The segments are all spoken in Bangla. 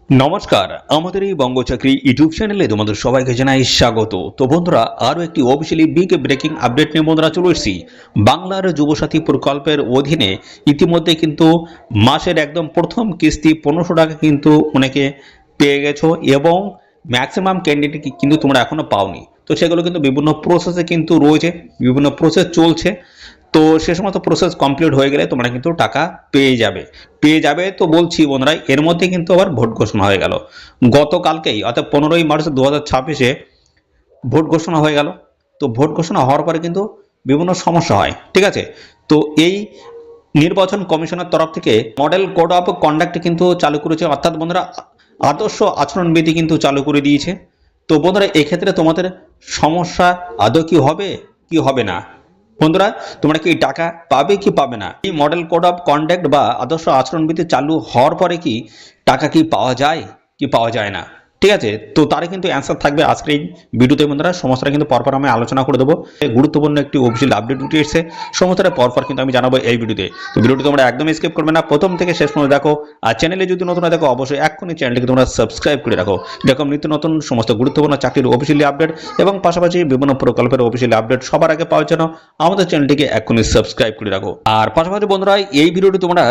নমস্কার, আমাদের এই বঙ্গ চাকরি ইউটিউব চ্যানেলে তোমাদের সবাইকে জানাই স্বাগত। তো বন্ধুরা, আরও একটি অফিসিয়ালি বিগ ব্রেকিং আপডেট নিয়ে বন্ধুরা চলে এসেছি। বাংলার যুবসাথী প্রকল্পের অধীনে ইতিমধ্যে কিন্তু মাসের একদম প্রথম কিস্তি 1500 টাকা কিন্তু অনেকে পেয়ে গেছো এবং ম্যাক্সিমাম ক্যান্ডিডেট কিন্তু তোমরা এখনো পাওনি। তো সেগুলো কিন্তু বিভিন্ন প্রসেসে কিন্তু রয়েছে, বিভিন্ন প্রসেস চলছে। তো সে সমস্ত প্রসেস কমপ্লিট হয়ে গেলে তোমরা কিন্তু টাকা পেয়ে যাবে। তো বলছি বন্ধুরা, এর মধ্যে কিন্তু আবার ভোট ঘোষণা হয়ে গেল গতকালকেই, অর্থাৎ 15ই মার্চ 2026-এ ভোট ঘোষণা হয়ে গেল। তো ভোট ঘোষণা হওয়ার পরে কিন্তু বিভিন্ন সমস্যা হয়, ঠিক আছে। তো এই নির্বাচন কমিশনের তরফ থেকে মডেল কোড অফ কন্ডাক্ট কিন্তু চালু করেছে, অর্থাৎ বন্ধুরা আদর্শ আচরণবিধি কিন্তু চালু করে দিয়েছে। তো বন্ধুরা, এক্ষেত্রে তোমাদের সমস্যা আদৌ কি হবে কি হবে না, বন্ধুরা তোমরা কি টাকা পাবে কি পাবে না, এই মডেল কোড অফ কন্ডাক্ট বা আদর্শ আচরণবিধি চালু হওয়ার পরে কি টাকা কি পাওয়া যায় কি পাওয়া যায় না, ঠিক আছে। তো তার কিন্তু অ্যান্সার থাকবে আজকের এই ভিডিওতে বন্ধুরা। সমস্তটা কিন্তু পরপর আমি আলোচনা করে দেবো। গুরুত্বপূর্ণ একটি অফিসিয়াল আপডেট উঠে এসেছে, সমস্তটা পরপর কিন্তু আমি জানাবো এই ভিডিওতে। তো ভিডিওটি তোমরা একদম স্কিপ করবে না, প্রথম থেকে শেষ পর্যন্ত দেখো। আর চ্যানেলে যদি নতুন দেখো অবশ্যই এক্ষুনি চ্যানেলটিকে তোমরা সাবস্ক্রাইব করে রাখো, এরকম নিত্য নতুন সমস্ত গুরুত্বপূর্ণ চাকরির অফিসিয়ালি আপডেট এবং পাশাপাশি বিভিন্ন প্রকল্পের অফিসিয়ালি আপডেট সবার আগে পাওয়ার জন্য আমাদের চ্যানেলটিকে এক্ষুনি সাবস্ক্রাইব করে রাখো। আর পাশাপাশি বন্ধুরা, এই ভিডিওটি তোমরা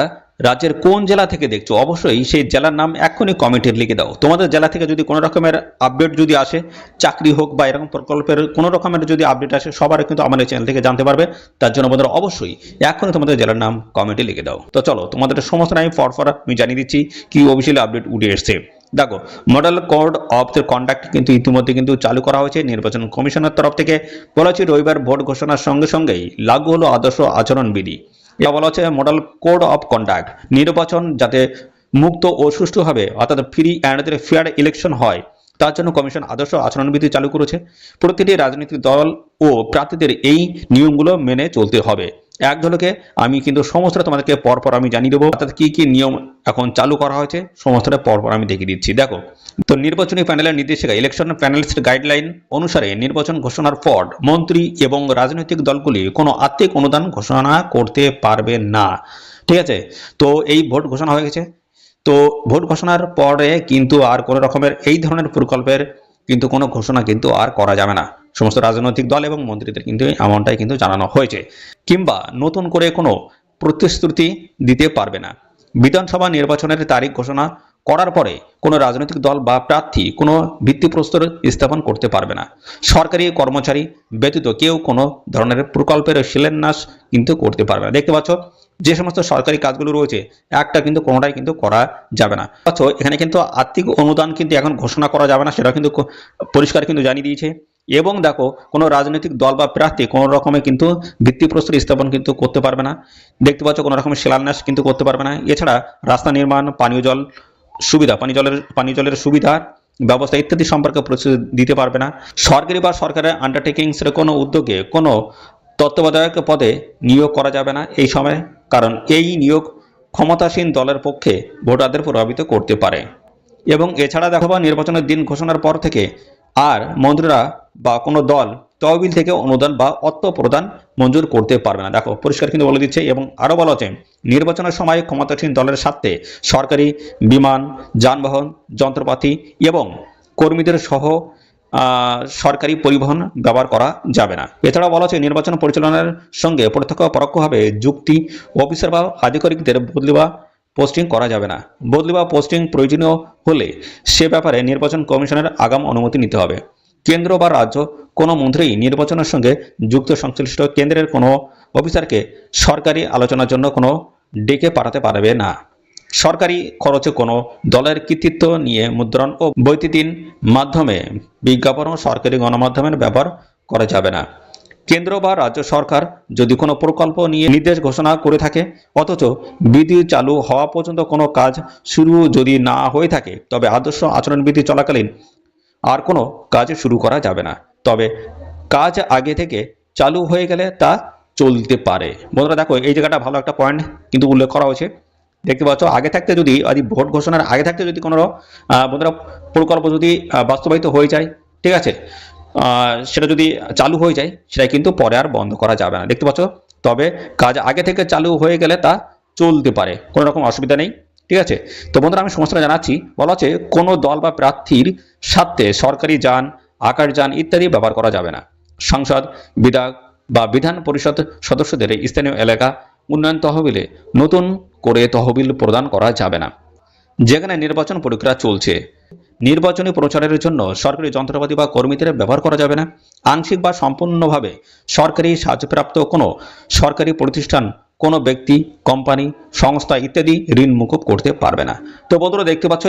রাজ্যের কোন জেলা থেকে দেখছো অবশ্যই সেই জেলার নাম এক্ষুনি কমেন্টে লিখে দাও। তোমাদের জেলা থেকে যদি কোনো রকমের আপডেট যদি আসে, চাকরি হোক বা এরকম প্রকল্পের কোনো রকমের যদি আপডেট আসে, সবার কিন্তু আমাদের চ্যানেল থেকে জানতে পারবে। তার জন্য বন্ধুরা অবশ্যই এক্ষুনি তোমাদের জেলার নাম কমেন্টে লিখে দাও। তো চলো, তোমাদের সমস্ত আমি পরপর আমি জানিয়ে দিচ্ছি কি অফিসিয়াল আপডেট উঠে এসছে। দেখো, model code of the conduct কিন্তু ইতিমধ্যে কিন্তু চালু করা হয়েছে নির্বাচন কমিশনের তরফ থেকে। বলা হচ্ছে রবিবার ভোট ঘোষণার সঙ্গে সঙ্গেই লাগু হলো আদর্শ আচরণবিধি। এটা বলা হচ্ছে মডেল কোড অফ কন্ডাক্ট। নির্বাচন যাতে মুক্ত ও সুষ্ঠুভাবে অর্থাৎ ফ্রি অ্যান্ড ফেয়ার ইলেকশন হয়, তার জন্য কমিশন আদর্শ আচরণবিধি চালু করেছে। প্রতিটি রাজনৈতিক দল ও প্রার্থীদের এই নিয়মগুলো মেনে চলতে হবে। এক ঝলকে আমি কিন্তু সমস্তটা তোমাদেরকে পরপর আমি জানিয়ে দেবো, অর্থাৎ কি কি নিয়ম এখন চালু করা হয়েছে সমস্তটা পরপর আমি দেখিয়ে দিচ্ছি। দেখো, তো নির্বাচনী প্যানেলের নির্দেশিকা ইলেকশন প্যানেলস গাইডলাইন অনুসারে নির্বাচন ঘোষণার পর মন্ত্রী এবং রাজনৈতিক দলগুলি কোনো আর্থিক অনুদান ঘোষণা করতে পারবে না, ঠিক আছে। তো এই ভোট ঘোষণা হয়ে গেছে। তো ভোট ঘোষণার পরে কিন্তু আর কোনো রকমের এই ধরনের প্রকল্পের কিন্তু কোনো ঘোষণা কিন্তু আর করা যাবে না। সমস্ত রাজনৈতিক দল এবং মন্ত্রীদের কিন্তু এমনটাই কিন্তু জানানো হয়েছে, কিংবা নতুন করে কোনো প্রতিশ্রুতি দিতে পারবে না। বিধানসভা নির্বাচনের তারিখ ঘোষণা করার পরে কোনো রাজনৈতিক দল বা প্রার্থী কোনো ভিত্তিপ্রস্তর স্থাপন করতে পারবে না। সরকারি কর্মচারী ব্যতীত কেউ কোনো ধরনের প্রকল্পের শিলান্যাস কিন্তু করতে পারবে না। দেখতে পাচ্ছ, যে সমস্ত সরকারি কাজগুলো রয়েছে একটা কিন্তু কোনোটাই কিন্তু করা যাবে না। পাচ্ছ, এখানে কিন্তু আর্থিক অনুদান কিন্তু এখন ঘোষণা করা যাবে না, সেটা কিন্তু পরিষ্কার কিন্তু জানিয়ে দিয়েছে। এবং দেখো, কোনো রাজনৈতিক দল বা প্রার্থী কোনো রকমের কিন্তু ভিত্তিপ্রস্তর স্থাপন কিন্তু করতে পারবে না। দেখতে পাচ্ছ, কোনো রকমের শিলান্যাস কিন্তু করতে পারবে না। এছাড়া রাস্তা নির্মাণ, পানীয় জলের সুবিধা ব্যবস্থা ইত্যাদি সম্পর্কে প্রতিশ্রুতি দিতে পারবে না। সরকারি বা সরকারের আন্ডারটেকিংসের কোনো উদ্যোগে কোনো তত্ত্বাবধায়ক পদে নিয়োগ করা যাবে না এই সময়, কারণ এই নিয়োগ ক্ষমতাসীন দলের পক্ষে ভোটারদের প্রভাবিত করতে পারে। এবং এছাড়া দেখো, নির্বাচনের দিন ঘোষণার পর থেকে আর মন্ত্রীরা বা কোনো দল তহবিল থেকে অনুদান বা অর্থ প্রদান মঞ্জুর করতে পারবে না। দেখো, পরিষ্কার কিন্তু বলে দিচ্ছে। এবং আরও বলা হচ্ছে, নির্বাচনের সময় ক্ষমতাসীন দলের স্বার্থে সরকারি বিমান, যানবাহন, যন্ত্রপাতি এবং কর্মীদের সহ সরকারি পরিবহন ব্যবহার করা যাবে না। এছাড়া বলা হচ্ছে, নির্বাচন পরিচালনার সঙ্গে প্রত্যক্ষ পরোক্ষভাবে যুক্তি অফিসার বা আধিকারিকদের বদলি বা পোস্টিং করা যাবে না। বদলি বা পোস্টিং প্রয়োজনীয় হলে সে ব্যাপারে নির্বাচন কমিশনের আগাম অনুমতি নিতে হবে। কেন্দ্র বা রাজ্য কোনো মন্ত্রী নির্বাচনের সঙ্গে যুক্ত সংশ্লিষ্ট কেন্দ্রের কোনো অফিসারকে সরকারি আলোচনার জন্য কোনো ডেকে পাঠাতে পারবে না। সরকারি খরচে কোনো দলের কৃতিত্ব নিয়ে মুদ্রণ ও বৈদ্যুতিন মাধ্যমে বিজ্ঞাপন ও সরকারি গণমাধ্যমের ব্যবহার করা যাবে না। কেন্দ্র বা রাজ্য সরকার যদি কোনো প্রকল্প নিয়ে নির্দেশ ঘোষণা করে থাকে, অথচ বিধি চালু হওয়া পর্যন্ত কোনো কাজ শুরু যদি না হয়ে থাকে, তবে আদর্শ আচরণবিধি চলাকালীন আর কোনো কাজ শুরু করা যাবে না। তবে কাজ আগে থেকে চালু হয়ে গেলে তা চলতে পারে। বন্ধুরা দেখো, এই জায়গাটা ভালো একটা পয়েন্ট কিন্তু উল্লেখ করা হয়েছে। দেখতে পাচ্ছ, আগে থাকতে যদি ভোট ঘোষণার আগে থাকতে যদি কোনো বন্ধুরা প্রকল্প যদি বাস্তবায়িত হয়ে যায়, ঠিক আছে, সেটা যদি চালু হয়ে যায়, সেটা কিন্তু পরে আর বন্ধ করা যাবে না। দেখতে পাচ্ছ, তবে কাজ আগে থেকে চালু হয়ে গেলে তা চলতে পারে, কোনো রকম অসুবিধা নেই। ঠিক আছে। তো বন্ধুরা আমি সমস্তটা জানাচ্ছি। বলা আছে কোনো দল বা প্রার্থীর স্বার্থে সরকারি যান, আকাশ যান ইত্যাদি ব্যবহার করা যাবে না। সংসদ, বিধায়ক বা বিধান পরিষদ সদস্যদের স্থানীয় এলাকা উন্নয়ন তহবিলে নতুন করে তহবিল প্রদান করা যাবে না। যেখানে নির্বাচন প্রক্রিয়া চলছে, নির্বাচনী প্রচারের জন্য সরকারি যন্ত্রপাতি বা কর্মীদের ব্যবহার করা যাবে না। আংশিক বা সম্পূর্ণভাবে সরকারি সাহায্যপ্রাপ্ত কোনো সরকারি প্রতিষ্ঠান, কোনো ব্যক্তি, কোম্পানি, সংস্থা ইত্যাদি ঋণ মুকুব করতে পারবে না। তো বন্ধুরা দেখতে পাচ্ছ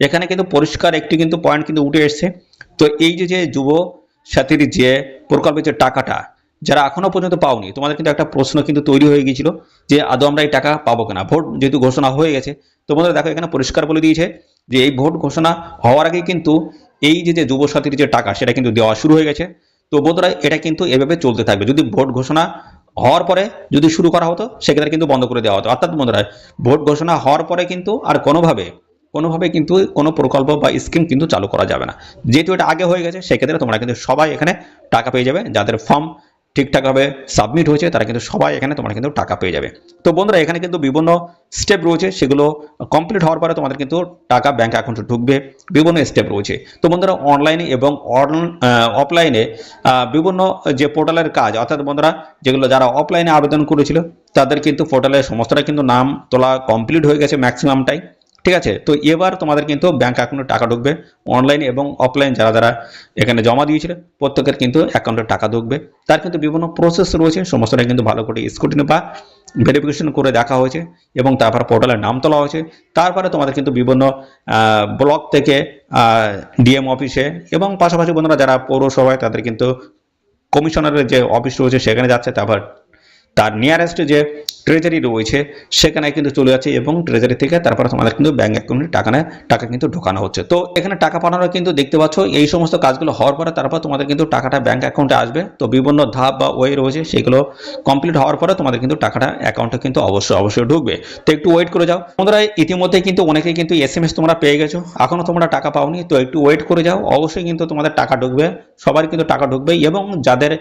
এখানে কিন্তু পরিষ্কার একটি কিন্তু পয়েন্ট কিন্তু উঠে এসছে। তো এই যে যুব সাথীর যে প্রকল্পের যে টাকাটা যারা এখনো পর্যন্ত পাওনি, তোমাদের কিন্তু একটা প্রশ্ন কিন্তু তৈরি হয়ে গিয়েছিল যে আদৌ আমরা এই টাকা পাবো কিনা। ভোট যেহেতু ঘোষণা হয়ে গেছে, তো বন্ধুরা দেখো এখানে পরিষ্কার বলে দিয়েছে যে এই ভোট ঘোষণা হওয়ার আগেই কিন্তু এই যে যুব সাথীর যে টাকা সেটা কিন্তু দেওয়া শুরু হয়ে গেছে। তো বন্ধুরা এটা কিন্তু এভাবে চলতে থাকবে। যদি ভোট ঘোষণা হওয়ার পরে যদি শুরু করা হতো সেক্ষেত্রে কিন্তু বন্ধ করে দেওয়া হতো। অর্থাৎ বন্ধুরা ভোট ঘোষণা হওয়ার পরে কিন্তু আর কোনোভাবে কিন্তু কোনো প্রকল্প বা স্কিম কিন্তু চালু করা যাবে না। যেহেতু এটা আগে হয়ে গেছে সেক্ষেত্রে তোমরা কিন্তু সবাই এখানে টাকা পেয়ে যাবে। যাদের ফর্ম ঠিকঠাকভাবে সাবমিট হয়েছে তারা কিন্তু সবাই এখানে তোমরা কিন্তু টাকা পেয়ে যাবে। তো বন্ধুরা এখানে কিন্তু বিভিন্ন স্টেপ রয়েছে, সেগুলো কমপ্লিট হওয়ার পরে তোমাদের কিন্তু টাকা ব্যাংক অ্যাকাউন্টে ঢুকবে। বিভিন্ন স্টেপ রয়েছে। তো বন্ধুরা অনলাইনে এবং অফলাইনে বিভিন্ন যে পোর্টালের কাজ, অর্থাৎ বন্ধুরা যেগুলো যারা অফলাইনে আবেদন করেছিল তাদের কিন্তু পোর্টালে সমস্তটা কিন্তু নাম তোলা কমপ্লিট হয়ে গেছে ম্যাক্সিমামটাই। ঠিক আছে। তো এবার তোমাদের কিন্তু ব্যাংক অ্যাকাউন্টে টাকা ঢুকবে। অনলাইন এবং অফলাইন যারা এখানে জমা দিয়েছিল প্রত্যেকের কিন্তু অ্যাকাউন্টে টাকা ঢুকবে। তার কিন্তু বিভিন্ন প্রসেস রয়েছে, সমস্তটা কিন্তু ভালো করে স্ক্রুটিনি বা ভেরিফিকেশন করে দেখা হয়েছে এবং তারপর পোর্টালের নাম তোলা হয়েছে। তারপরে তোমাদের কিন্তু বিভিন্ন ব্লক থেকে ডিএম অফিসে এবং পাশাপাশি বন্ধুরা যারা পৌরসভায় তাদের কিন্তু কমিশনারের যে অফিস রয়েছে সেখানে যাচ্ছে। তারপর তার নিয়ারেস্ট যে ট্রেজারি রয়েছে সেখানে কিন্তু চলে যাচ্ছে এবং ট্রেজারি থেকে তারপরে তোমাদের কিন্তু ব্যাংক অ্যাকাউন্টে টাকা কিন্তু ঢোকানো হচ্ছে। তো এখানে টাকা পাঠানোর কিন্তু দেখতে পাচ্ছ এই সমস্ত কাজগুলো হওয়ার পরে তারপর তোমাদের কিন্তু টাকাটা ব্যাংক অ্যাকাউন্টে আসবে। তো বিভিন্ন ধাপ বা ওয়ে রয়েছে সেগুলো কমপ্লিট হওয়ার পরে তোমাদের কিন্তু টাকাটা অ্যাকাউন্টে কিন্তু অবশ্যই ঢুকবে। তো একটু ওয়েট করে যাও। তোমরা ইতিমধ্যে কিন্তু অনেকেই কিন্তু এসএমএস তোমরা পেয়ে গেছো, এখনো তোমরা টাকা পাওনি, তো একটু ওয়েট করে যাও। অবশ্যই কিন্তু তোমাদের টাকা ঢুকবে, সবার কিন্তু টাকা ঢুকবে। এবং যাদের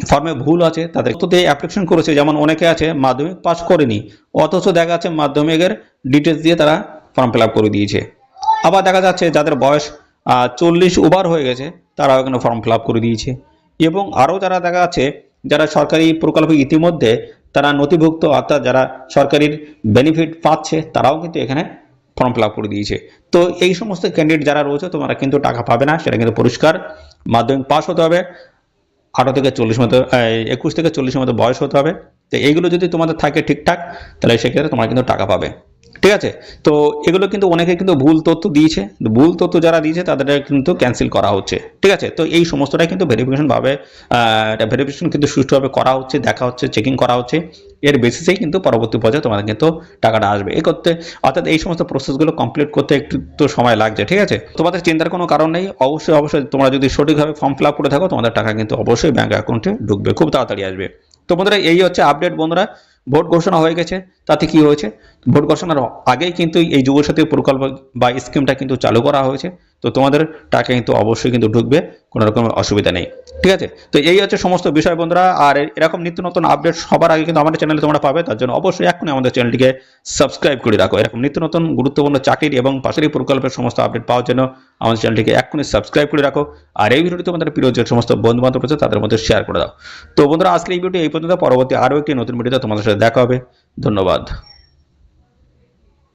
ফর্মে ভুল আছে তাদের তো অ্যাপ্লিকেশন করেছে, যেমন অনেকে আছে মাধ্যমিক পাস করেনি অথচ দেখা যাচ্ছে মাধ্যমিকের ডিটেলস দিয়ে তারা ফর্ম ফিল আপ করে দিয়েছে। আবার দেখা যাচ্ছে যাদের বয়স 40 ওভার হয়ে গেছে তারাও এখানে ফর্ম ফিল আপ করে দিয়েছে। এবং আরও যারা দেখা যাচ্ছে যারা সরকারি প্রকল্পে ইতিমধ্যে তারা নথিভুক্ত, অর্থাৎ যারা সরকারি বেনিফিট পাচ্ছে তারাও কিন্তু এখানে ফর্ম ফিল আপ করে দিয়েছে। তো এই সমস্ত ক্যান্ডিডেট যারা রয়েছে তোমরা কিন্তু টাকা পাবে না, সেটা কিন্তু পরিষ্কার। মাধ্যমিক পাস হতে হবে, 18 থেকে 40 মতো 21 থেকে 40 মতো বয়স হতে হবে। তো এইগুলো যদি তোমাদের থাকে ঠিকঠাক তাহলে সেক্ষেত্রে তোমরা কিন্তু টাকা পাবে। ঠিক আছে। তো এগুলো কিন্তু অনেকে কিন্তু ভুল তথ্য দিয়েছে, ভুল তথ্য যারা দিয়েছে তাদের কিন্তু ক্যান্সেল করা হচ্ছে। ঠিক আছে। তো এই সমস্তটাই কিন্তু ভেরিফিকেশন ভাবে এটা ভেরিফিকেশন কিন্তু সুষ্ঠুভাবে করা হচ্ছে, দেখা হচ্ছে, চেকিং করা হচ্ছে। এর বেসিসেই কিন্তু পরবর্তী পর্যায়ে তোমাদের কিন্তু টাকাটা আসবে। এই করতে অর্থাৎ এই সমস্ত প্রসেসগুলো কমপ্লিট করতে একটু তো সময় লাগছে। ঠিক আছে। তোমাদের চিন্তার কোনো কারণ নেই। অবশ্যই তোমরা যদি সঠিকভাবে ফর্ম ফিল আপ করে থাকো তোমাদের টাকা কিন্তু অবশ্যই ব্যাংক অ্যাকাউন্টে ঢুকবে, খুব তাড়াতাড়ি আসবে। তো বন্ধুরা এই হচ্ছে আপডেট। বন্ধুরা ভোট ঘোষণা হয়ে গেছে, তাতে কি হয়েছে, ভোট ঘোষণার আগেই কিন্তু এই যুবসাথী প্রকল্প বা স্কিমটা কিন্তু চালু করা হয়েছে। তো তোমাদের টাকা কিন্তু অবশ্যই কিন্তু ঢুকবে, কোনো রকম অসুবিধা নেই। ঠিক আছে। তো এই হচ্ছে সমস্ত বিষয় বন্ধুরা। আর এরকম নিত্য নতুন আপডেট সবার আগে কিন্তু আমাদের চ্যানেলে তোমরা পাবে। তার জন্য অবশ্যই এখনই আমাদের চ্যানেলটিকে সাবস্ক্রাইব করে রাখো। এরকম নিত্য নতুন গুরুত্বপূর্ণ চাকরির এবং পাশের প্রকল্পের সমস্ত আপডেট পাওয়ার জন্য আমাদের চ্যানেলটিকে এখনই সাবস্ক্রাইব করে রাখো। আর এই ভিডিওটি তোমাদের প্রিয় যে সমস্ত বন্ধু বান্ধব রয়েছে তাদের মধ্যে শেয়ার করে দাও। তো বন্ধুরা আজকে এই ভিডিও এই পর্যন্ত, পরবর্তী আরও একটি নতুন ভিডিওতে তোমাদের সাথে দেখা হবে। ধন্যবাদ।